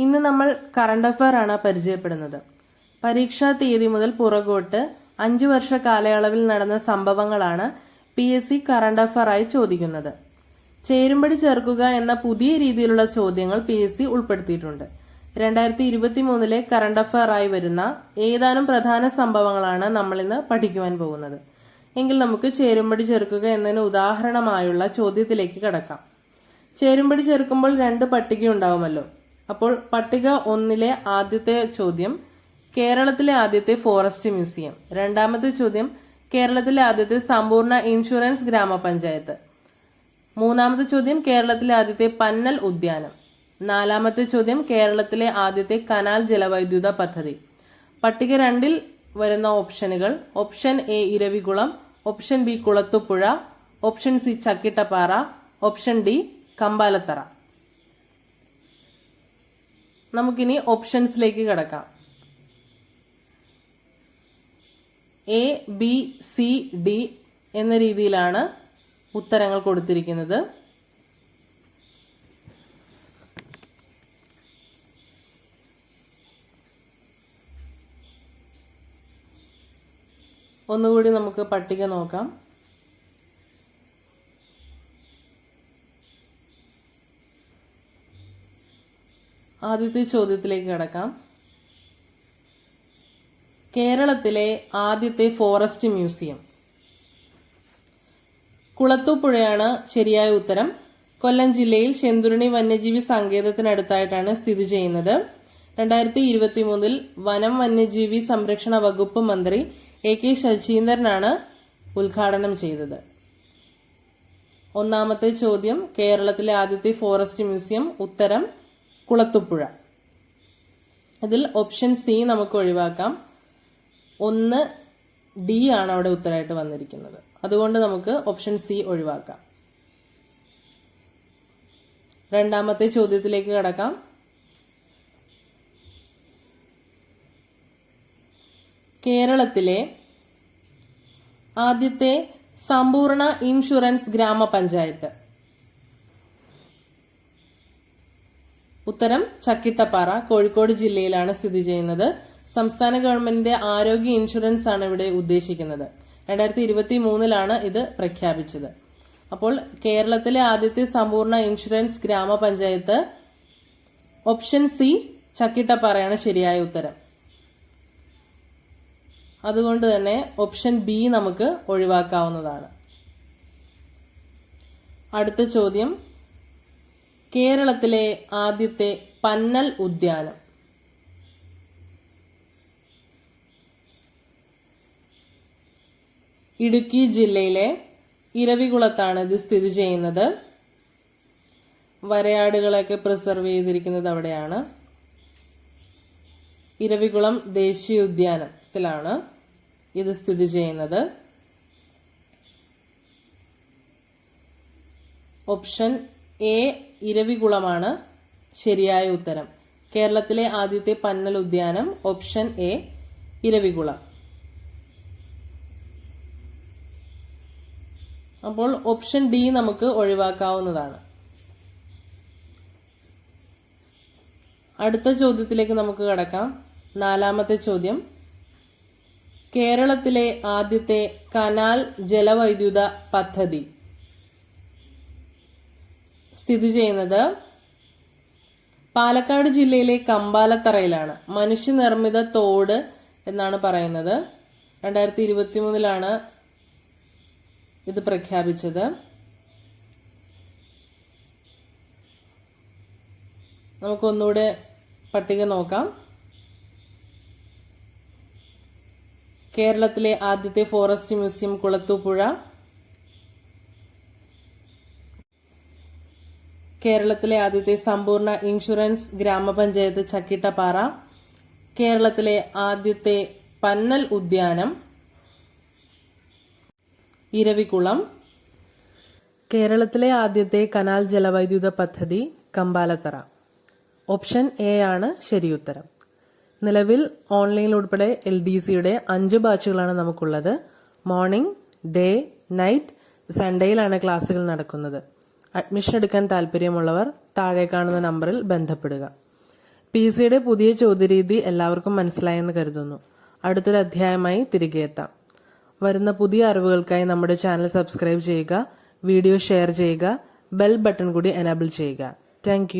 ഇന്ന് നമ്മൾ current affair ആണ് പരിചയപ്പെടുന്നത്. പരീക്ഷാ തീയതി മുതൽ പുറകോട്ട് 5 വർഷ കാലയളവിൽ നടന്ന സംഭവങ്ങളാണ് PSC കറണ്ട് അഫയർ ആയി ചോദിക്കുന്നത്. ചേരുംപടി ചേർക്കുക എന്ന പുതിയ രീതിയിലുള്ള ചോദ്യങ്ങൾ PSC ഉൾപ്പെടുത്തിയിട്ടുണ്ട്. 2023 കറണ്ട് അഫയർ ആയി വരുന്ന ഏതാനും പ്രധാന സംഭവങ്ങളാണ് നമ്മൾ ഇന്ന് പഠിക്കുവാൻ പോകുന്നത്. എങ്കിൽ നമുക്ക് ചേരുംപടി ചേർക്കുക എന്നതിന് ഉദാഹരണമായുള്ള ചോദ്യത്തിലേക്ക് കടക്കാം. ചേരുംപടി ചേർക്കുമ്പോൾ 2 പട്ടിക ഉണ്ടാവുമല്ലോ. അപ്പോൾ പട്ടിക 1 ആദ്യത്തെ ചോദ്യം കേരളത്തിലെ ആദ്യത്തെ ഫോറസ്റ്റ് മ്യൂസിയം. രണ്ടാമത്തെ ചോദ്യം കേരളത്തിലെ ആദ്യത്തെ സമ്പൂർണ്ണ ഇൻഷുറൻസ് ഗ്രാമപഞ്ചായത്ത്. മൂന്നാമത്തെ ചോദ്യം കേരളത്തിലെ ആദ്യത്തെ പന്നൽ ഉദ്യാനം. നാലാമത്തെ ചോദ്യം കേരളത്തിലെ ആദ്യത്തെ കനാൽ ജലവൈദ്യുത പദ്ധതി. പട്ടിക 2 വരുന്ന ഓപ്ഷനുകൾ: option A Eravikulam, option B Kulathupuzha, option C Chakkittappara, option D Kambalathara. നമുക്കിനി ഓപ്ഷൻസിലേക്ക് കടക്കാം. എ, ബി, സി, ഡി എന്ന രീതിയിലാണ് ഉത്തരങ്ങൾ കൊടുത്തിരിക്കുന്നത്. ഒന്നുകൂടി നമുക്ക് പട്ടിക നോക്കാം. ആദ്യത്തെ ചോദ്യത്തിലേക്ക് കടക്കാം. കേരളത്തിലെ ആദ്യത്തെ ഫോറസ്റ്റ് മ്യൂസിയം. കുളത്തൂപ്പുഴയാണ് ശരിയായ ഉത്തരം. കൊല്ലം ജില്ലയിൽ ശെന്തുരുണി വന്യജീവി സങ്കേതത്തിനടുത്തായിട്ടാണ് സ്ഥിതി ചെയ്യുന്നത്. 2023 വനം വന്യജീവി സംരക്ഷണ വകുപ്പ് മന്ത്രി AK ശശീന്ദ്രനാണ് ഉദ്ഘാടനം ചെയ്തത്. ഒന്നാമത്തെ ചോദ്യം കേരളത്തിലെ ആദ്യത്തെ ഫോറസ്റ്റ് മ്യൂസിയം. ഉത്തരം കുളത്തുപുഴ. ഇതിൽ ഓപ്ഷൻ സി നമുക്ക് ഒഴിവാക്കാം. 1 ഡി ആണ് അവിടെ ഉത്തരമായിട്ട് വന്നിരിക്കുന്നത്. അതുകൊണ്ട് നമുക്ക് ഓപ്ഷൻ സി ഒഴിവാക്കാം. രണ്ടാമത്തെ ചോദ്യത്തിലേക്ക് കടക്കാം. കേരളത്തിലെ ആദ്യത്തെ സമ്പൂർണ്ണ ഇൻഷുറൻസ് ഗ്രാമപഞ്ചായത്ത്. ഉത്തരം ചക്കിട്ടപ്പാറ, കോഴിക്കോട് ജില്ലയിലാണ് സ്ഥിതി ചെയ്യുന്നത്. സംസ്ഥാന ഗവൺമെന്റിന്റെ ആരോഗ്യ ഇൻഷുറൻസ് ആണ് ഇവിടെ ഉദ്ദേശിക്കുന്നത്. 2023 ഇത് പ്രഖ്യാപിച്ചത്. അപ്പോൾ കേരളത്തിലെ ആദ്യത്തെ സമ്പൂർണ്ണ ഇൻഷുറൻസ് ഗ്രാമപഞ്ചായത്ത് ഓപ്ഷൻ സി ചക്കിട്ടപ്പാറയാണ് ശരിയായ ഉത്തരം. അതുകൊണ്ട് തന്നെ ഓപ്ഷൻ ബി നമുക്ക് ഒഴിവാക്കാവുന്നതാണ്. അടുത്ത ചോദ്യം കേരളത്തിലെ ആദ്യത്തെ പന്നൽ ഉദ്യാനം. ഇടുക്കി ജില്ലയിലെ ഇരവികുളത്താണ് ഇത് സ്ഥിതി ചെയ്യുന്നത്. വരയാടുകളൊക്കെ പ്രിസർവ് ചെയ്തിരിക്കുന്നത് അവിടെയാണ്. ഇരവികുളം ദേശീയ ഉദ്യാനത്തിലാണ് ഇത് സ്ഥിതി ചെയ്യുന്നത്. ഓപ്ഷൻ എ ഇരവികുളമാണ് ശരിയായ ഉത്തരം. കേരളത്തിലെ ആദ്യത്തെ പന്നൽ ഉദ്യാനം ഓപ്ഷൻ എ ഇരവികുളം. അപ്പോൾ ഓപ്ഷൻ ഡി നമുക്ക് ഒഴിവാക്കാവുന്നതാണ്. അടുത്ത ചോദ്യത്തിലേക്ക് നമുക്ക് കടക്കാം. നാലാമത്തെ ചോദ്യം കേരളത്തിലെ ആദ്യത്തെ കനാൽ ജലവൈദ്യുത പദ്ധതി സ്ഥിതി ചെയ്യുന്നത് പാലക്കാട് ജില്ലയിലെ കമ്പാലത്തറയിലാണ്. മനുഷ്യനിർമ്മിത തോട് എന്നാണ് പറയുന്നത്. 2023 ഇത് പ്രഖ്യാപിച്ചത്. നമുക്കൊന്നുകൂടെ പട്ടിക നോക്കാം. കേരളത്തിലെ ആദ്യത്തെ ഫോറസ്റ്റ് മ്യൂസിയം കുളത്തൂപ്പുഴ. കേരളത്തിലെ ആദ്യത്തെ സമ്പൂർണ്ണ ഇൻഷുറൻസ് ഗ്രാമപഞ്ചായത്ത് ചക്കിട്ടപ്പാറ. കേരളത്തിലെ ആദ്യത്തെ പന്നൽ ഉദ്യാനം ഇരവികുളം. കേരളത്തിലെ ആദ്യത്തെ കനാൽ ജലവൈദ്യുത പദ്ധതി കമ്പാലത്തറ. ഓപ്ഷൻ എ ആണ് ശരിയുത്തരം. നിലവിൽ ഓൺലൈൻ ഉൾപ്പെടെ LDCയുടെ 5 ബാച്ചുകളാണ് നമുക്കുള്ളത്. മോർണിംഗ്, ഡേ, നൈറ്റ്, സൺഡേയിലാണ് ക്ലാസുകൾ നടക്കുന്നത്. അഡ്മിഷൻ എടുക്കാൻ താല്പര്യമുള്ളവർ താഴെ കാണുന്ന നമ്പറിൽ ബന്ധപ്പെടുക. PSCയുടെ പുതിയ ചോദ്യരീതി എല്ലാവർക്കും മനസ്സിലായെന്ന് കരുതുന്നു. അടുത്തൊരു അധ്യായമായി തിരികെ എത്താം. വരുന്ന പുതിയ അറിവുകൾക്കായി നമ്മുടെ ചാനൽ സബ്സ്ക്രൈബ് ചെയ്യുക, വീഡിയോ ഷെയർ ചെയ്യുക, ബെൽ ബട്ടൺ കൂടി എനേബിൾ ചെയ്യുക. താങ്ക്